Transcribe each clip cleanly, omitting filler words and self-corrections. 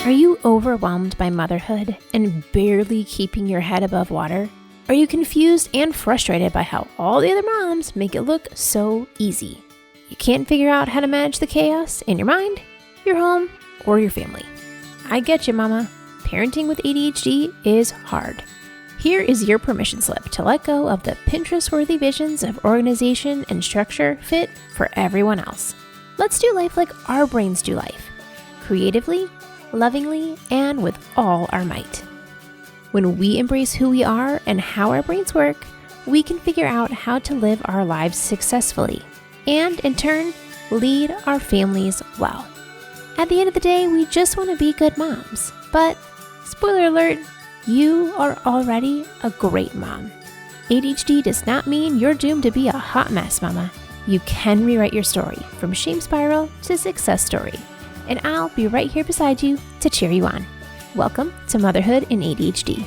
Are you overwhelmed by motherhood and barely keeping your head above water? Are you confused and frustrated by how all the other moms make it look so easy? You can't figure out how to manage the chaos in your mind, your home, or your family. I get you, mama. Parenting with ADHD is hard. Here is your permission slip to let go of the Pinterest-worthy visions of organization and structure fit for everyone else. Let's do life like our brains do life. Creatively, lovingly, and with all our might. When we embrace who we are and how our brains work, we can figure out how to live our lives successfully and, in turn, lead our families well. At the end of the day, we just want to be good moms. But, spoiler alert, you are already a great mom. ADHD does not mean you're doomed to be a hot mess, mama. You can rewrite your story from shame spiral to success story. And I'll be right here beside you to cheer you on. Welcome to Motherhood in ADHD.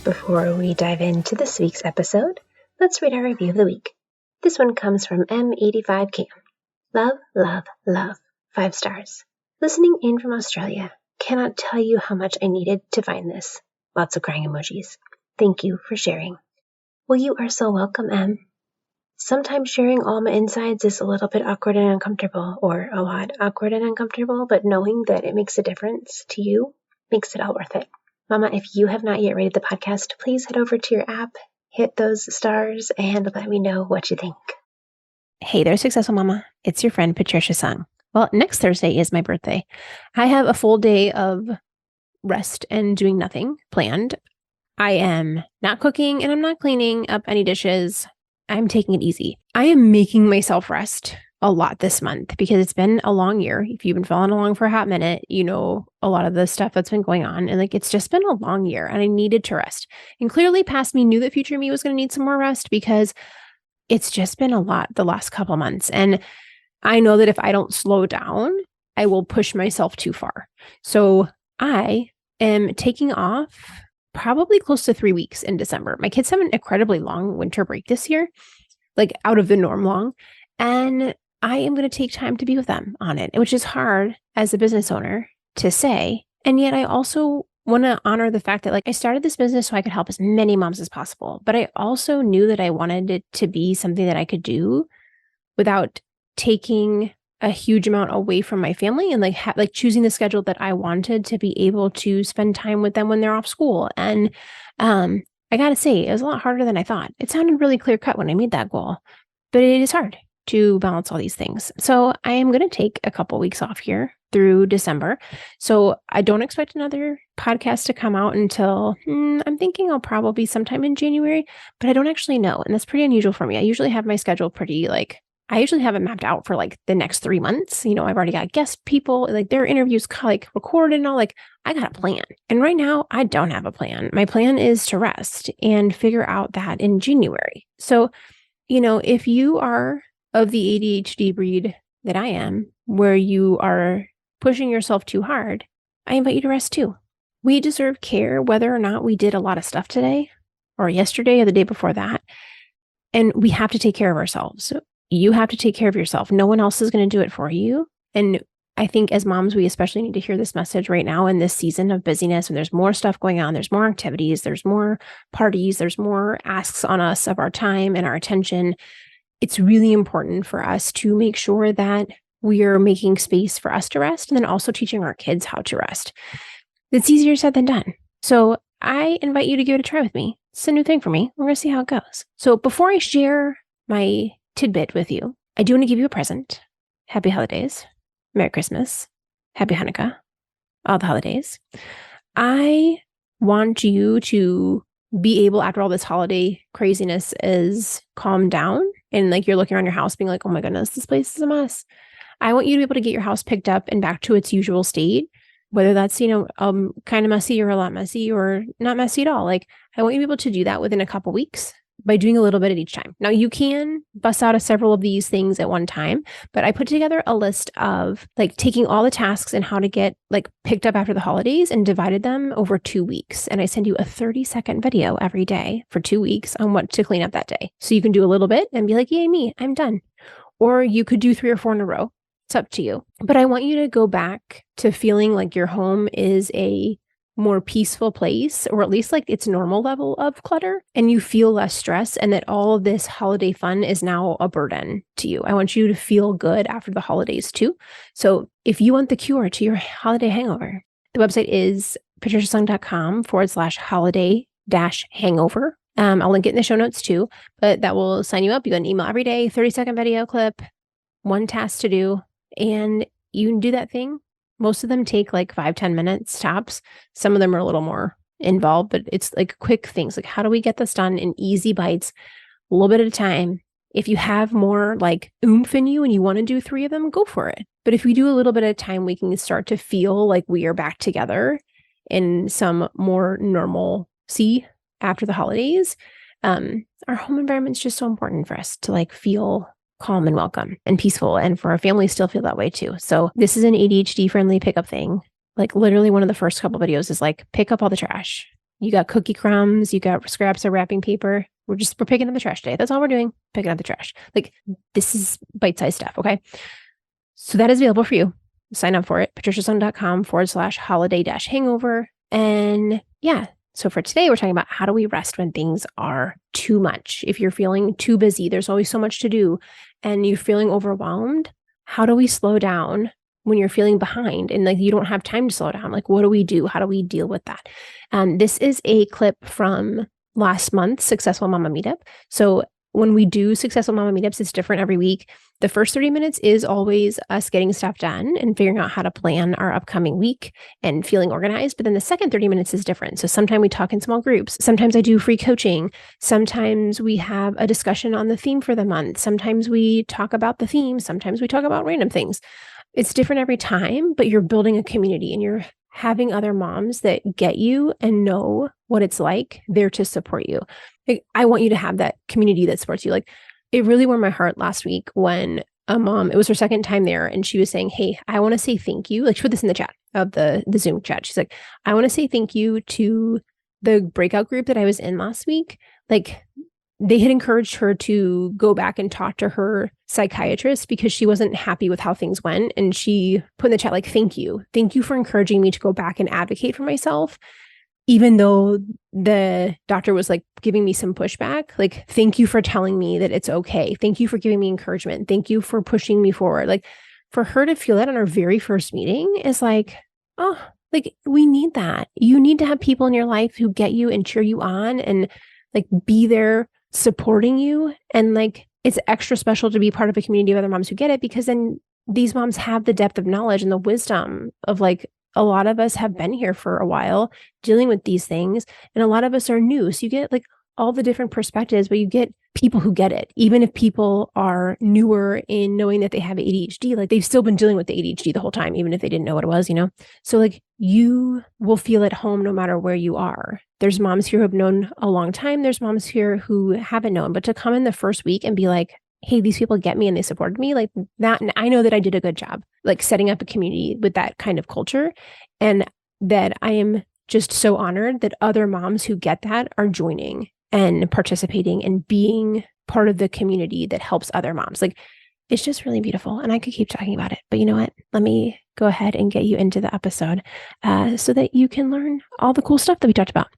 Before we dive into this week's episode, let's read our review of the week. This one comes from M85Cam. Love, love, love. 5 stars. Listening in from Australia. Cannot tell you how much I needed to find this. Lots of crying emojis. Thank you for sharing. Well, you are so welcome, Em. Sometimes sharing all my insides is a little bit awkward and uncomfortable, or a lot awkward and uncomfortable, but knowing that it makes a difference to you makes it all worth it. Mama, if you have not yet rated the podcast, please head over to your app, hit those stars, and let me know what you think. Hey there, Successful Mama. It's your friend, Patricia Sung. Well, next Thursday is my birthday. I have a full day of rest and doing nothing planned. I am not cooking and I'm not cleaning up any dishes. I'm taking it easy. I am making myself rest a lot this month because it's been a long year. If you've been following along for a hot minute, you know a lot of the stuff that's been going on. And it's just been a long year and I needed to rest. And clearly past me knew that future me was going to need some more rest because it's just been a lot the last couple months. And I know that if I don't slow down, I will push myself too far. So I am taking off probably close to 3 weeks in December. My kids have an incredibly long winter break this year, like out of the norm long. And I am going to take time to be with them on it, which is hard as a business owner to say. And yet I also want to honor the fact that I started this business so I could help as many moms as possible. But I also knew that I wanted it to be something that I could do without taking a huge amount away from my family and choosing the schedule that I wanted to be able to spend time with them when they're off school. And I got to say, it was a lot harder than I thought. It sounded really clear cut when I made that goal, but it is hard to balance all these things. So I am going to take a couple weeks off here through December. So I don't expect another podcast to come out until I'm thinking I'll probably sometime in January, but I don't actually know. And that's pretty unusual for me. I usually have my schedule I usually have it mapped out for the next 3 months. I've already got guest people, their interviews recorded and all. I got a plan. And right now I don't have a plan. My plan is to rest and figure out that in January. So, if you are of the ADHD breed that I am, where you are pushing yourself too hard, I invite you to rest too. We deserve care whether or not we did a lot of stuff today or yesterday or the day before that. And we have to take care of ourselves. You have to take care of yourself. No one else is going to do it for you. And I think as moms, we especially need to hear this message right now in this season of busyness. And there's more stuff going on. There's more activities. There's more parties. There's more asks on us of our time and our attention. It's really important for us to make sure that we are making space for us to rest and then also teaching our kids how to rest. It's easier said than done. So I invite you to give it a try with me. It's a new thing for me. We're going to see how it goes. So before I share my tidbit with you, I do want to give you a present. Happy holidays. Merry Christmas. Happy Hanukkah. All the holidays. I want you to be able, after all this holiday craziness is calmed down and you're looking around your house being oh my goodness, this place is a mess. I want you to be able to get your house picked up and back to its usual state, whether that's, kind of messy or a lot messy or not messy at all. I want you to be able to do that within a couple weeks by doing a little bit at each time. Now you can bust out several of these things at one time, but I put together a list of taking all the tasks and how to get picked up after the holidays and divided them over 2 weeks. And I send you a 30-second video every day for 2 weeks on what to clean up that day. So you can do a little bit and be yay me, I'm done. Or you could do 3 or 4 in a row. It's up to you. But I want you to go back to feeling like your home is a more peaceful place, or at least like its normal level of clutter, and you feel less stress, and that all of this holiday fun is now a burden to you. I want you to feel good after the holidays too. So if you want the cure to your holiday hangover, the website is patriciasung.com/holiday-hangover. I'll link it in the show notes too, but that will sign you up. You get an email every day, 30-second video clip, one task to do, and you can do that thing. Most of them take like 5-10 minutes tops. Some of them are a little more involved, but it's like quick things. Like, how do we get this done in easy bites, a little bit at a time? If you have more like oomph in you and you want to do 3 of them, go for it. But if we do a little bit at a time, we can start to feel like we are back together in some more normalcy after the holidays. Our home environment's just so important for us to like feel calm and welcome and peaceful, and for our families still feel that way too. So this is an ADHD friendly pickup thing. Like literally one of the first couple videos is like, pick up all the trash. You got cookie crumbs, you got scraps of wrapping paper. We're picking up the trash today. That's all we're doing. Picking up the trash. Like, this is bite-sized stuff. Okay. So that is available for you. Sign up for it. patriciasung.com/holiday-hangover. And yeah. So for today, we're talking about how do we rest when things are too much. If you're feeling too busy, there's always so much to do, and you're feeling overwhelmed, how do we slow down when you're feeling behind and like you don't have time to slow down? Like, what do we do? How do we deal with that? This is a clip from last month's Successful Mama Meetup. So when we do Successful Mama Meetups, it's different every week. The first 30 minutes is always us getting stuff done and figuring out how to plan our upcoming week and feeling organized. But then the second 30 minutes is different. So sometimes we talk in small groups. Sometimes I do free coaching. Sometimes we have a discussion on the theme for the month. Sometimes we talk about the theme. Sometimes we talk about random things. It's different every time, but you're building a community and you're having other moms that get you and know what it's like there to support you. Like, I want you to have that community that supports you. Like, it really warmed my heart last week when a mom, it was her second time there, and she was saying, hey, I want to say thank you. Like, she put this in the chat of the Zoom chat. She's like, I want to say thank you to the breakout group that I was in last week. Like, they had encouraged her to go back and talk to her psychiatrist because she wasn't happy with how things went. And she put in the chat, like, thank you. Thank you for encouraging me to go back and advocate for myself, even though the doctor was like giving me some pushback. Like, thank you for telling me that it's okay. Thank you for giving me encouragement. Thank you for pushing me forward. Like, for her to feel that on our very first meeting is like, oh, like, we need that. You need to have people in your life who get you and cheer you on and like be there supporting you. And like, it's extra special to be part of a community of other moms who get it, because then these moms have the depth of knowledge and the wisdom of like, a lot of us have been here for a while dealing with these things, and a lot of us are new. So you get like all the different perspectives, but you get people who get it. Even if people are newer in knowing that they have ADHD, like they've still been dealing with the ADHD the whole time, even if they didn't know what it was, you know? So like, you will feel at home no matter where you are. There's moms here who have known a long time. There's moms here who haven't known, but to come in the first week and be like, hey, these people get me and they supported me, like that. And I know that I did a good job, like setting up a community with that kind of culture. And that I am just so honored that other moms who get that are joining and participating and being part of the community that helps other moms. Like, it's just really beautiful. And I could keep talking about it, but you know what? Let me go ahead and get you into the episode so that you can learn all the cool stuff that we talked about.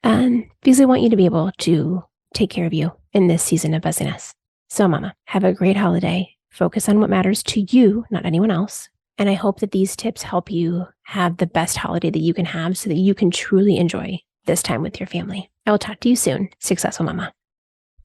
Because I want you to be able to take care of you in this season of busyness. So mama, have a great holiday. Focus on what matters to you, not anyone else. And I hope that these tips help you have the best holiday that you can have so that you can truly enjoy this time with your family. I will talk to you soon. Successful Mama.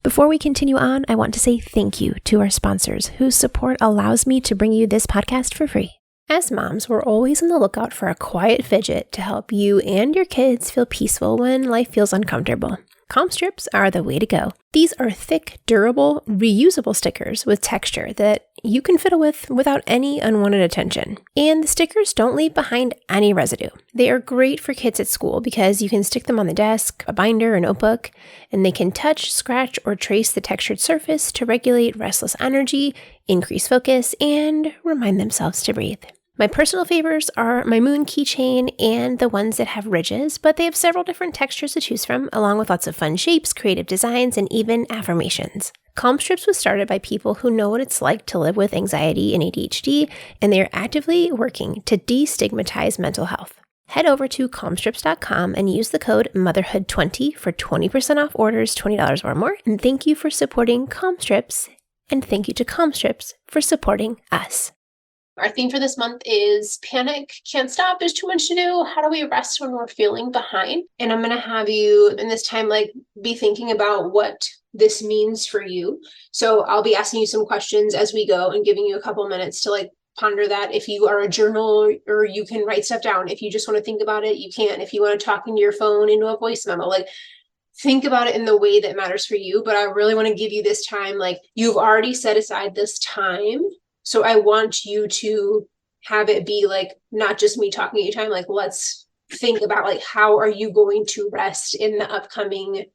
Before we continue on, I want to say thank you to our sponsors whose support allows me to bring you this podcast for free. As moms, we're always on the lookout for a quiet fidget to help you and your kids feel peaceful when life feels uncomfortable. Comp strips are the way to go. These are thick, durable, reusable stickers with texture that you can fiddle with without any unwanted attention. And the stickers don't leave behind any residue. They are great for kids at school because you can stick them on the desk, a binder, a notebook, and they can touch, scratch, or trace the textured surface to regulate restless energy, increase focus, and remind themselves to breathe. My personal favorites are my moon keychain and the ones that have ridges, but they have several different textures to choose from, along with lots of fun shapes, creative designs, and even affirmations. Calm Strips was started by people who know what it's like to live with anxiety and ADHD, and they are actively working to destigmatize mental health. Head over to calmstrips.com and use the code motherhood20 for 20% off orders $20 or more. And thank you for supporting Calm Strips, and thank you to Calm Strips for supporting us. Our theme for this month is panic can't stop. There's too much to do. How do we rest when we're feeling behind? And I'm going to have you in this time, be thinking about what this means for you. So I'll be asking you some questions as we go and giving you a couple minutes to ponder that. If you are a journal, or you can write stuff down. If you just want to think about it, you can. If you want to talk into your phone, into a voice memo, think about it in the way that matters for you. But I really want to give you this time. You've already set aside this time. So I want you to have it be not just me talking at you time. Let's think about how are you going to rest in the upcoming,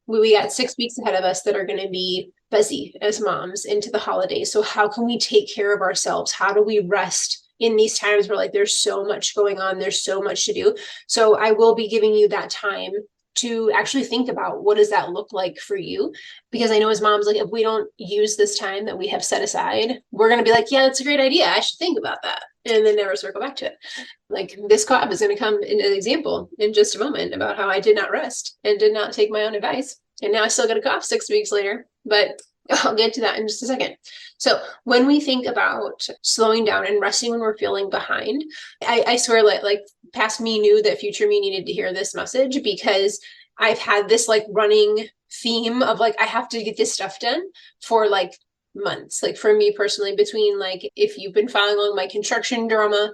we got 6 weeks ahead of us that are going to be busy as moms into the holidays. So how can we take care of ourselves? How do we rest in these times where there's so much going on, there's so much to do? So I will be giving you that time to actually think about what does that look like for you? Because I know as moms, if we don't use this time that we have set aside, we're going to be yeah, that's a great idea. I should think about that. And then never circle back to it. This cob is going to come in an example in just a moment about how I did not rest and did not take my own advice. And now I still got a cough 6 weeks later, but I'll get to that in just a second. So when we think about slowing down and resting when we're feeling behind, I swear past me knew that future me needed to hear this message, because I've had this running theme of I have to get this stuff done for months. For me personally, between if you've been following along my construction drama,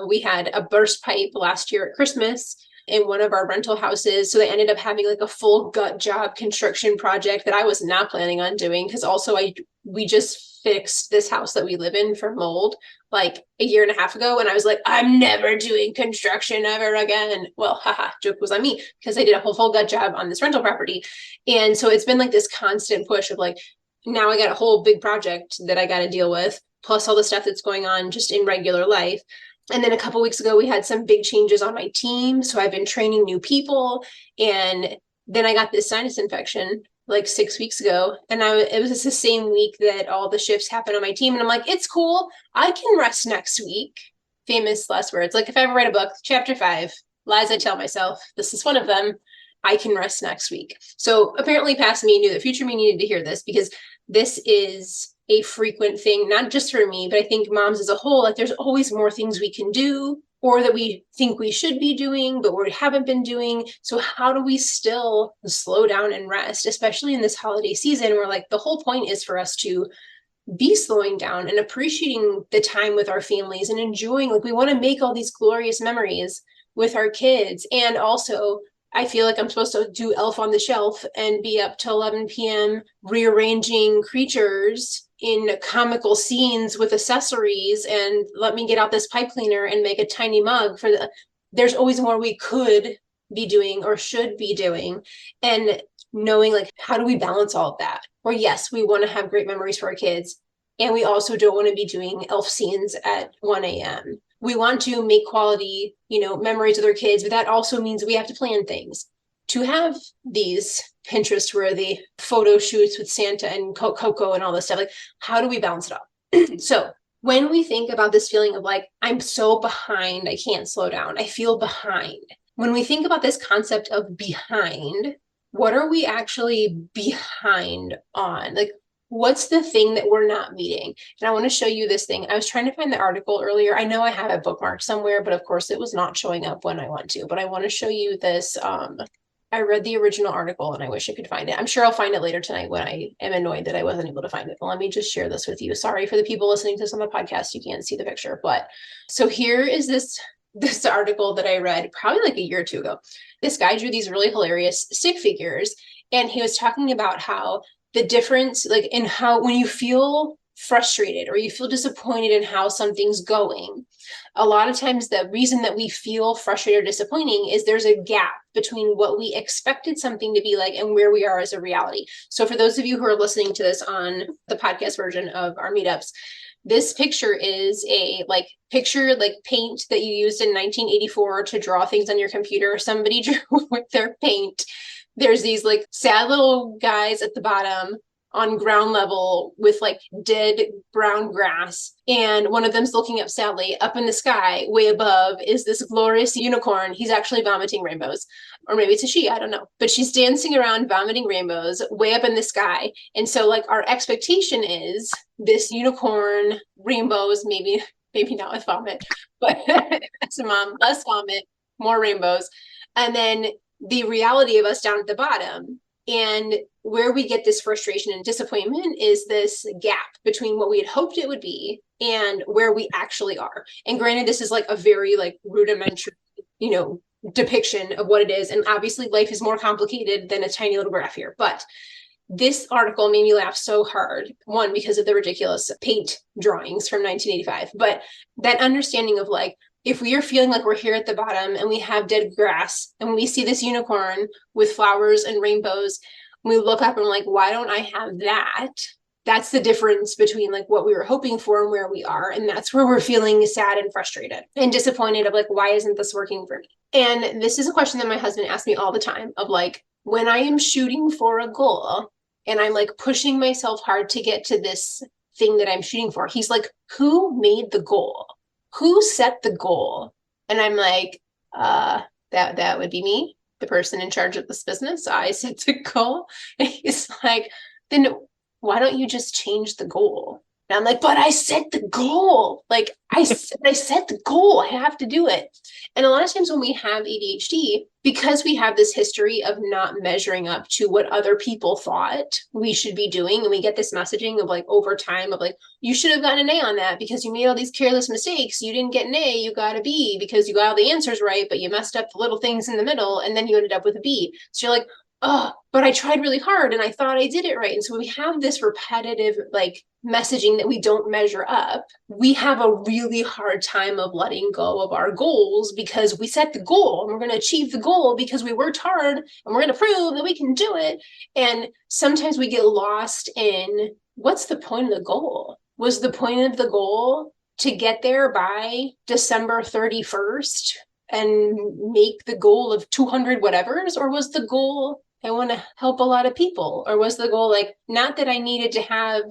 we had a burst pipe last year at Christmas in one of our rental houses. So they ended up having a full gut job construction project that I was not planning on doing, because also we just fixed this house that we live in for mold a year and a half ago. And I was I'm never doing construction ever again. Well, haha, joke was on me, because I did a whole full gut job on this rental property. And so it's been this constant push of now I got a whole big project that I got to deal with, plus all the stuff that's going on just in regular life. And then a couple of weeks ago, we had some big changes on my team. So I've been training new people. And then I got this sinus infection 6 weeks ago. And it was just the same week that all the shifts happened on my team. And I'm it's cool. I can rest next week. Famous last words. If I ever write a book, chapter 5, lies I tell myself, this is one of them. I can rest next week. So apparently past me knew that future me needed to hear this, because this is a frequent thing, not just for me, but I think moms as a whole. There's always more things we can do, or that we think we should be doing, but we haven't been doing. So how do we still slow down and rest, especially in this holiday season where the whole point is for us to be slowing down and appreciating the time with our families and enjoying, we want to make all these glorious memories with our kids. And also, I feel I'm supposed to do Elf on the Shelf and be up till 11 p.m. rearranging creatures in comical scenes with accessories, and let me get out this pipe cleaner and make a tiny mug there's always more we could be doing or should be doing. And knowing how do we balance all of that? Or yes, we want to have great memories for our kids, and we also don't want to be doing elf scenes at 1 a.m. We want to make quality, memories with our kids, but that also means we have to plan things to have these Pinterest-worthy photo shoots with Santa and Coco and all this stuff. How do we balance it all? So when we think about this feeling of I'm so behind, I can't slow down, I feel behind. When we think about this concept of behind, what are we actually behind on? What's the thing that we're not meeting? And I want to show you this thing. I was trying to find the article earlier. I know I have it bookmarked somewhere, but of course it was not showing up when I want to. But I want to show you this. I read the original article and I wish I could find it. I'm sure I'll find it later tonight when I am annoyed that I wasn't able to find it. But let me just share this with you. Sorry for the people listening to this on the podcast. You can't see the picture. But so here is this article that I read probably a year or two ago. This guy drew these really hilarious stick figures. And he was talking about how the difference in how when you feel frustrated or you feel disappointed in how something's going, a lot of times the reason that we feel frustrated or disappointing is there's a gap between what we expected something to be and where we are as a reality. So for those of you who are listening to this on the podcast version of our meetups, this picture is a picture paint that you used in 1984 to draw things on your computer. Somebody drew with their paint. There's these sad little guys at the bottom on ground level with like dead brown grass. And one of them's looking up sadly. Up in the sky, way above, is this glorious unicorn. He's actually vomiting rainbows. Or maybe it's a she, I don't know. But she's dancing around vomiting rainbows way up in the sky. And so like our expectation is this unicorn, rainbows, maybe not with vomit, but as a mom, less vomit, more rainbows. And then the reality of us down at the bottom. And where we get this frustration and disappointment is this gap between what we had hoped it would be and where we actually are. And granted, this is like a very like rudimentary, depiction of what it is. And obviously life is more complicated than a tiny little graph here. But this article made me laugh so hard. One, because of the ridiculous paint drawings from 1985, but that understanding of like, if we are feeling like we're here at the bottom and we have dead grass and we see this unicorn with flowers and rainbows, we look up and we're like, why don't I have that? That's the difference between like what we were hoping for and where we are. And that's where we're feeling sad and frustrated and disappointed of like, why isn't this working for me? And this is a question that my husband asks me all the time of like, when I am shooting for a goal and I'm like pushing myself hard to get to this thing that I'm shooting for, he's like, who made the goal? Who set the goal? And I'm like, that would be me, the person in charge of this business. I set the goal. And he's like, then why don't you just change the goal? And I'm like, but I set the goal. Like I set the goal. I have to do it. And a lot of times when we have ADHD, because we have this history of not measuring up to what other people thought we should be doing, and we get this messaging of like over time of like, you should have gotten an A on that because you made all these careless mistakes. You didn't get an A, you got a B because you got all the answers right, but you messed up the little things in the middle and then you ended up with a B. So you're like, oh, but I tried really hard and I thought I did it right. And so we have this repetitive like messaging that we don't measure up. We have a really hard time of letting go of our goals because we set the goal and we're going to achieve the goal because we worked hard and we're going to prove that we can do it. And sometimes we get lost in what's the point of the goal? Was the point of the goal to get there by December 31st and make the goal of 200 whatevers? Or was the goal, I want to help a lot of people? Or was the goal like, not that I needed to have,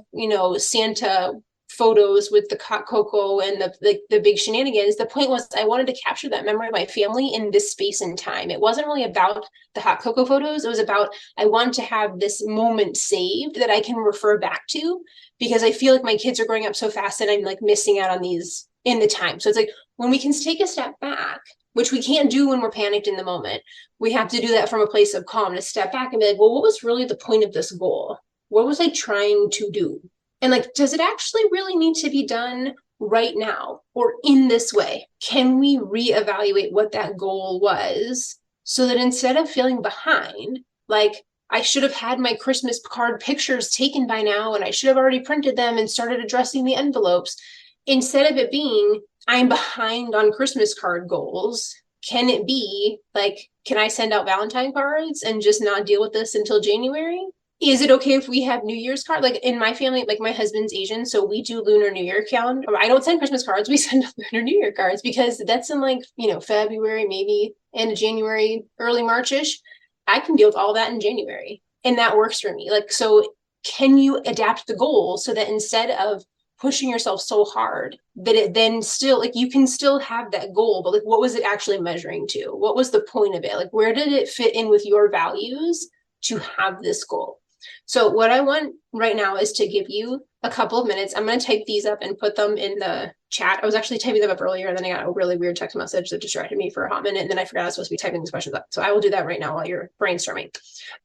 Santa photos with the hot cocoa and the big shenanigans. The point was I wanted to capture that memory of my family in this space and time. It wasn't really about the hot cocoa photos. It was about, I want to have this moment saved that I can refer back to because I feel like my kids are growing up so fast and I'm like missing out on these in the time. So it's like when we can take a step back, which we can't do when we're panicked in the moment, we have to do that from a place of calm, to step back and be like, well, what was really the point of this goal? What was I trying to do? And like, does it actually really need to be done right now or in this way? Can we reevaluate what that goal was so that instead of feeling behind, like I should have had my Christmas card pictures taken by now and I should have already printed them and started addressing the envelopes, instead of it being, I'm behind on Christmas card goals, can it be like, can I send out Valentine cards and just not deal with this until January? Is it okay if we have New Year's card? Like in my family, like my husband's Asian, so we do Lunar New Year calendar. I don't send Christmas cards. We send Lunar New Year cards because that's in like, February, maybe end of January, early March-ish. I can deal with all that in January. And that works for me. Like, so can you adapt the goal so that instead of pushing yourself so hard that it then still, like, you can still have that goal, but like, what was it actually measuring to? What was the point of it? Like, where did it fit in with your values to have this goal? So what I want right now is to give you a couple of minutes. I'm going to type these up and put them in the chat. I was actually typing them up earlier, and then I got a really weird text message that distracted me for a hot minute, and then I forgot I was supposed to be typing these questions up. So I will do that right now while you're brainstorming.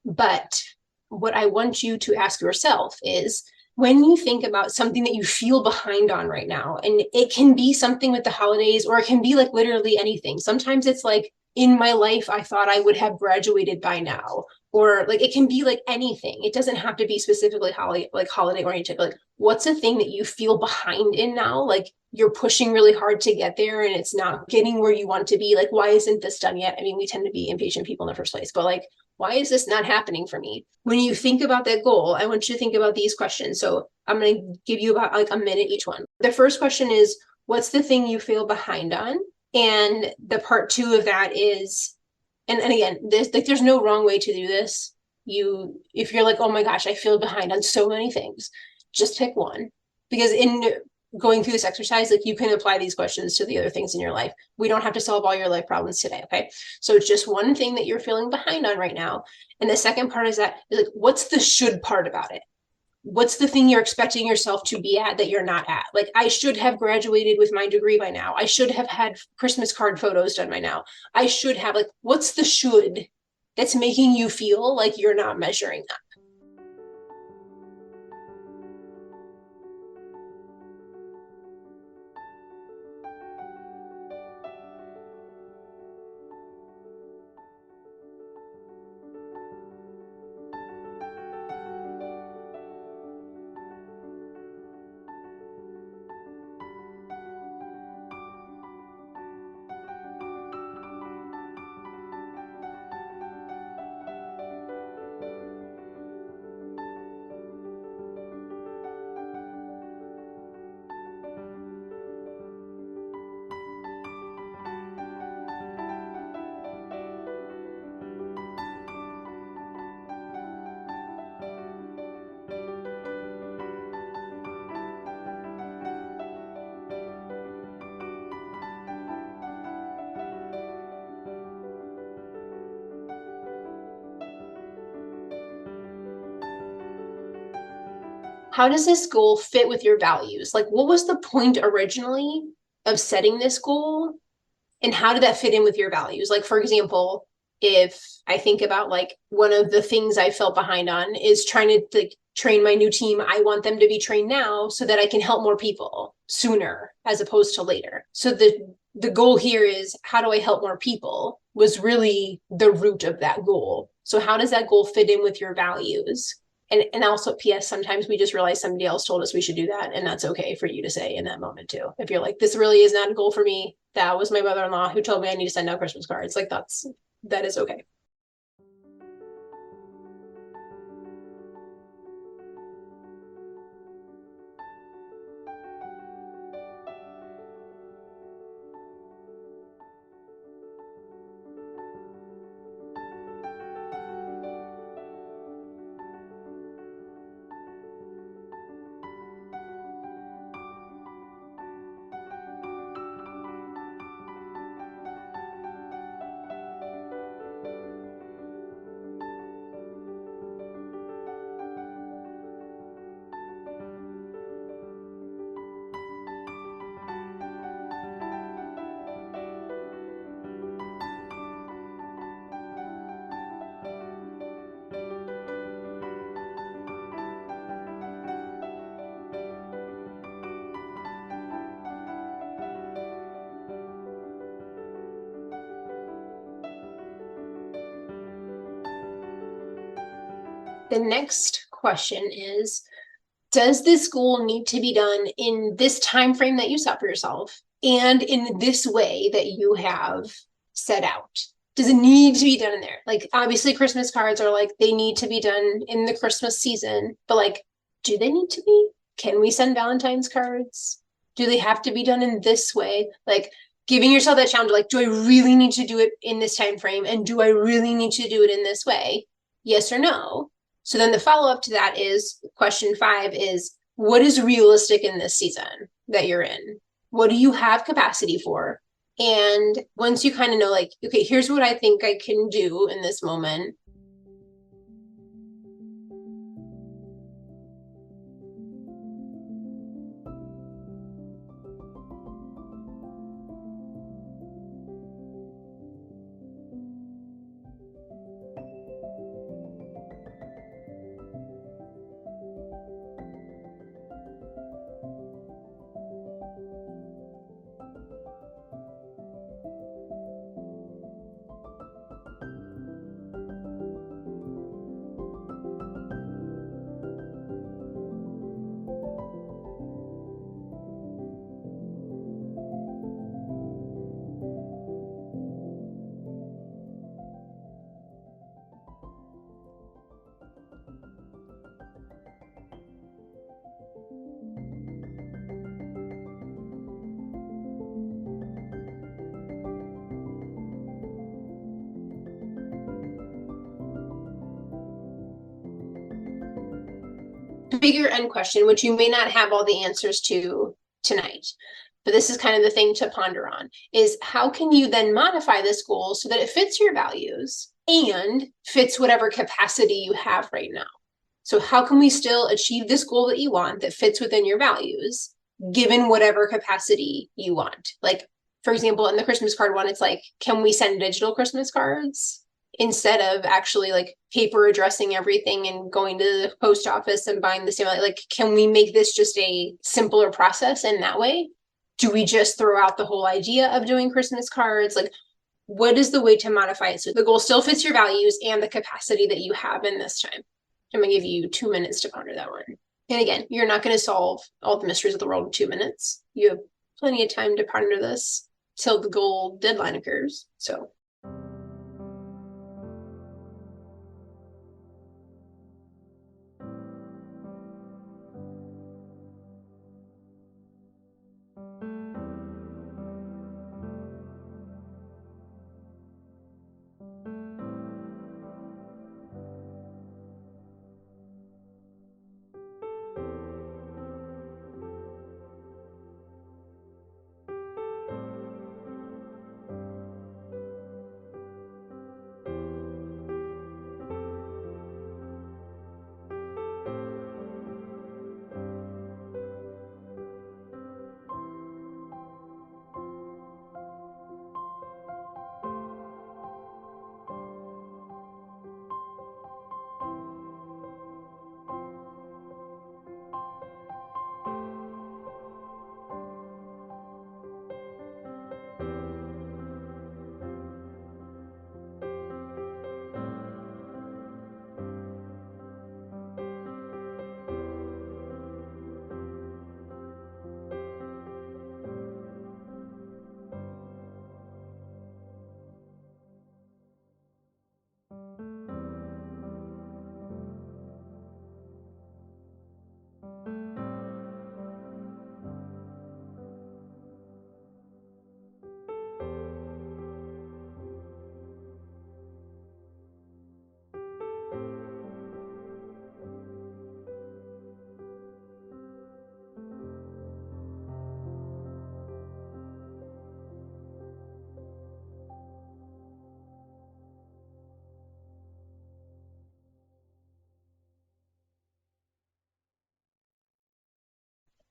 But what I want you to ask yourself is, when you think about something that you feel behind on right now, and it can be something with the holidays, or it can be like literally anything. Sometimes it's like, in my life, I thought I would have graduated by now. Or like, it can be like anything. It doesn't have to be specifically holiday oriented. Like, what's a thing that you feel behind in now? Like, you're pushing really hard to get there and it's not getting where you want to be. Like, why isn't this done yet? I mean, we tend to be impatient people in the first place, but like, why is this not happening for me? When you think about that goal, I want you to think about these questions. So I'm going to give you about like a minute each one. The first question is, what's the thing you feel behind on? And the part two of that is, and again, there's no wrong way to do this. if you're like, oh my gosh, I feel behind on so many things, just pick one. Because in going through this exercise, like you can apply these questions to the other things in your life. We don't have to solve all your life problems today. Okay. So it's just one thing that you're feeling behind on right now. And the second part is like, what's the should part about it? What's the thing you're expecting yourself to be at that you're not at? Like, I should have graduated with my degree by now. I should have had Christmas card photos done by now. I should have, like, what's the should that's making you feel like you're not measuring up? How does this goal fit with your values? Like, what was the point originally of setting this goal? And how did that fit in with your values? Like, for example, if I think about like one of the things I felt behind on is trying to like train my new team. I want them to be trained now so that I can help more people sooner as opposed to later. So the goal here is, how do I help more people was really the root of that goal. So how does that goal fit in with your values? And also, PS, sometimes we just realize somebody else told us we should do that. And that's okay for you to say in that moment too. If you're like, this really is not a goal for me. That was my mother-in-law who told me I need to send out Christmas cards. Like that is okay. The next question is, does this goal need to be done in this time frame that you set for yourself and in this way that you have set out? Does it need to be done in there? Like, obviously Christmas cards are like, they need to be done in the Christmas season, but like, do they need to be? Can we send Valentine's cards? Do they have to be done in this way? Like, giving yourself that challenge, like, do I really need to do it in this time frame? And do I really need to do it in this way? Yes or no? So then the follow-up to that is question 5 is, what is realistic in this season that you're in? What do you have capacity for? And once you kind of know, like, okay, here's what I think I can do in this moment. bigger end question, which you may not have all the answers to tonight, but this is kind of the thing to ponder on, is how can you then modify this goal so that it fits your values and fits whatever capacity you have right now? So how can we still achieve this goal that you want that fits within your values, given whatever capacity you want? Like, for example, in the Christmas card one, it's like, can we send digital Christmas cards instead of actually like paper addressing everything and going to the post office and buying the stamp? Like, can we make this just a simpler process in that way? Do we just throw out the whole idea of doing Christmas cards? Like, what is the way to modify it so the goal still fits your values and the capacity that you have in this time? I'm going to give you 2 minutes to ponder that one. And again, you're not going to solve all the mysteries of the world in 2 minutes. You have plenty of time to ponder this till the goal deadline occurs. So.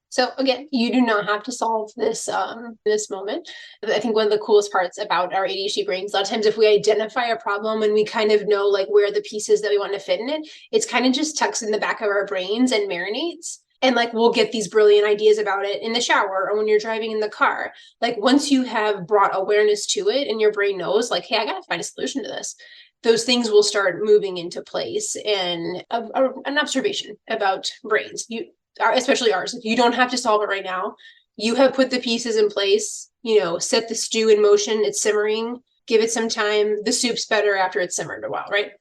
So again, you do not have to solve this this moment. I think one of the coolest parts about our ADHD brains, a lot of times if we identify a problem and we kind of know like where the pieces that we want to fit in it, it's kind of just tucks in the back of our brains and marinates. And like we'll get these brilliant ideas about it in the shower or when you're driving in the car. Like once you have brought awareness to it and your brain knows like, hey, I got to find a solution to this, those things will start moving into place. And an observation about brains, especially ours, if you don't have to solve it right now, you have put the pieces in place, set the stew in motion, it's simmering, give it some time. The soup's better after it's simmered a while, right?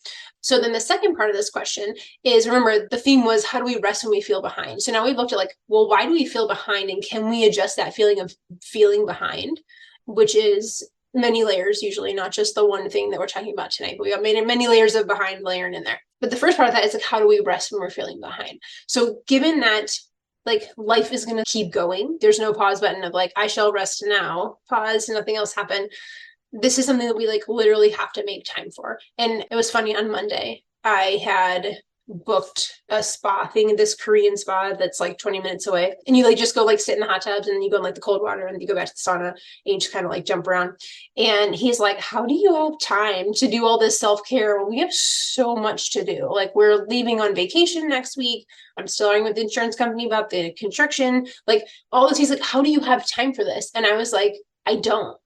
So then the second part of this question is, remember, the theme was, how do we rest when we feel behind? So now we've looked at like, well, why do we feel behind? And can we adjust that feeling of feeling behind, which is many layers, usually not just the one thing that we're talking about tonight, but we got many layers of behind layering in there. But the first part of that is like, how do we rest when we're feeling behind? So given that like life is going to keep going, there's no pause button of like, I shall rest now, pause, nothing else happened. This is something that we like literally have to make time for. And it was funny, on Monday, I had booked a spa thing, this Korean spa that's like 20 minutes away. And you like just go like sit in the hot tubs and then you go in like the cold water and you go back to the sauna and you just kind of like jump around. And he's like, how do you have time to do all this self-care? Well, we have so much to do. Like we're leaving on vacation next week. I'm still arguing with the insurance company about the construction, like all this. He's like, how do you have time for this? And I was like, I don't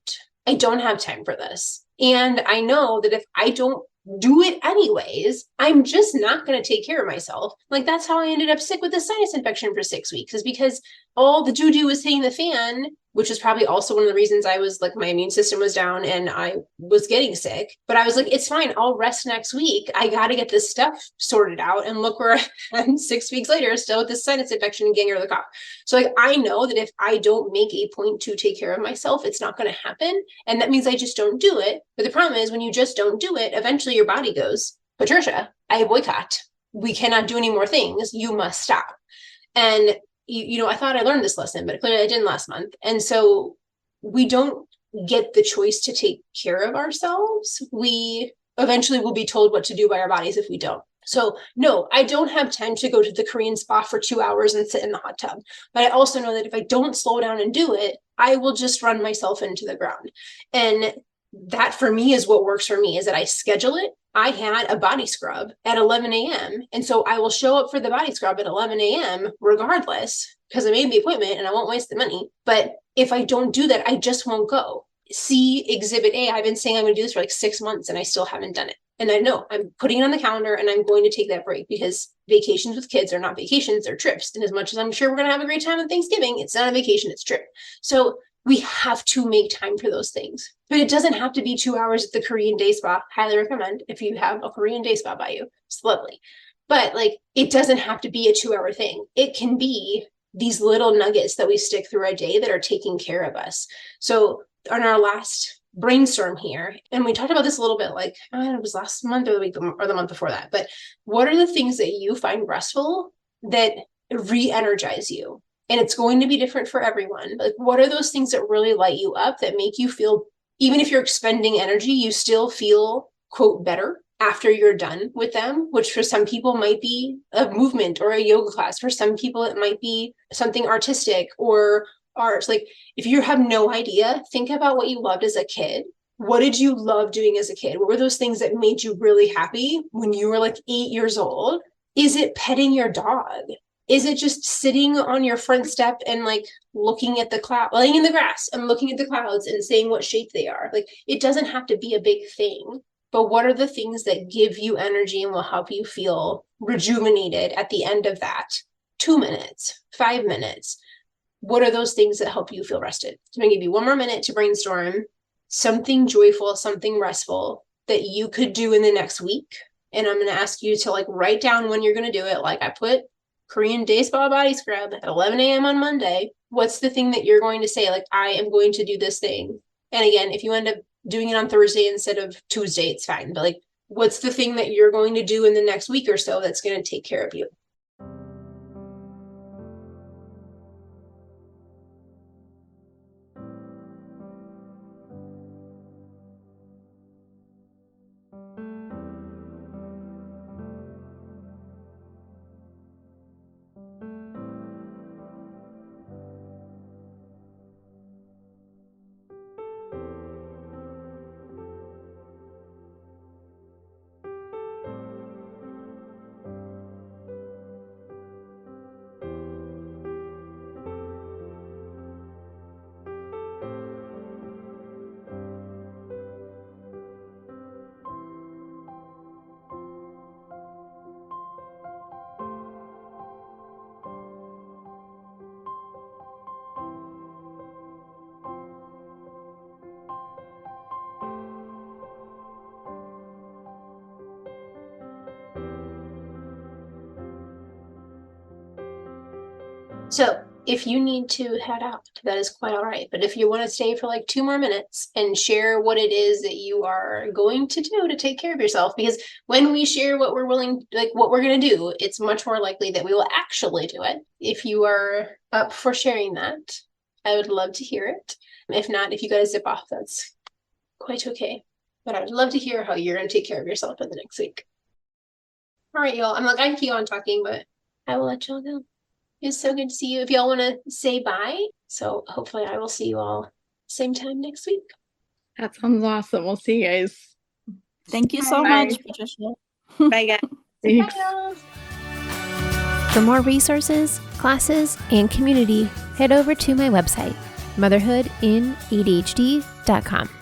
have time for this. And I know that if I don't do it anyways, I'm just not going to take care of myself. Like that's how I ended up sick with a sinus infection for 6 weeks, is because all the doo-doo was hitting the fan, which is probably also one of the reasons I was like, my immune system was down and I was getting sick. But I was like, it's fine, I'll rest next week. I got to get this stuff sorted out. And look where I'm 6 weeks later, still with this sinus infection and getting rid of the cough. So like, I know that if I don't make a point to take care of myself, it's not going to happen. And that means I just don't do it. But the problem is when you just don't do it, eventually your body goes, Patricia, I boycott. we cannot do any more things. You must stop. And, I thought I learned this lesson, but clearly I didn't last month. And so we don't get the choice to take care of ourselves. We eventually will be told what to do by our bodies if we don't. So no, I don't have time to go to the Korean spa for 2 hours and sit in the hot tub. But I also know that if I don't slow down and do it, I will just run myself into the ground. And that for me is what works for me, is that I schedule it. I had a body scrub at 11 a.m. And so I will show up for the body scrub at 11 a.m. regardless, because I made the appointment and I won't waste the money. But if I don't do that, I just won't go. See Exhibit A. I've been saying I'm going to do this for like 6 months and I still haven't done it. And I know I'm putting it on the calendar and I'm going to take that break, because vacations with kids are not vacations, they're trips. And as much as I'm sure we're going to have a great time on Thanksgiving, it's not a vacation, it's a trip. So we have to make time for those things. But it doesn't have to be 2 hours at the Korean day spa. Highly recommend if you have a Korean day spa by you. It's lovely. But like, it doesn't have to be a 2 hour thing. It can be these little nuggets that we stick through our day that are taking care of us. So on our last brainstorm here, and we talked about this a little bit, like, it was last month or the week or the month before that, but what are the things that you find restful that re-energize you? And it's going to be different for everyone. Like, what are those things that really light you up, that make you feel, even if you're expending energy, you still feel, quote, better after you're done with them, which for some people might be a movement or a yoga class. For some people, it might be something artistic or art. Like, if you have no idea, think about what you loved as a kid. What did you love doing as a kid? What were those things that made you really happy when you were like 8 years old? Is it petting your dog? Is it just sitting on your front step and like looking at the cloud, laying in the grass and looking at the clouds and saying what shape they are? Like, it doesn't have to be a big thing, but what are the things that give you energy and will help you feel rejuvenated at the end of that? 2 minutes, 5 minutes. What are those things that help you feel rested? I'm going to give you 1 more minute to brainstorm something joyful, something restful that you could do in the next week. And I'm going to ask you to like write down when you're going to do it. Like, I put Korean day spa body scrub at 11 a.m. on Monday. What's the thing that you're going to say? Like, I am going to do this thing. And again, if you end up doing it on Thursday instead of Tuesday, it's fine. But like, what's the thing that you're going to do in the next week or so that's going to take care of you? So if you need to head out, that is quite all right. But if you want to stay for like 2 more minutes and share what it is that you are going to do to take care of yourself, because when we share what we're willing, like what we're going to do, it's much more likely that we will actually do it. If you are up for sharing that, I would love to hear it. If not, if you got to zip off, that's quite okay. But I would love to hear how you're going to take care of yourself in the next week. All right, y'all. I can keep on talking, but I will let y'all go. It's so good to see you. If y'all want to say bye, so hopefully I will see you all same time next week. That sounds awesome. We'll see you guys. Thank you so much, Patricia. Bye, guys. Thanks. Bye. For more resources, classes, and community, head over to my website, motherhoodinadhd.com.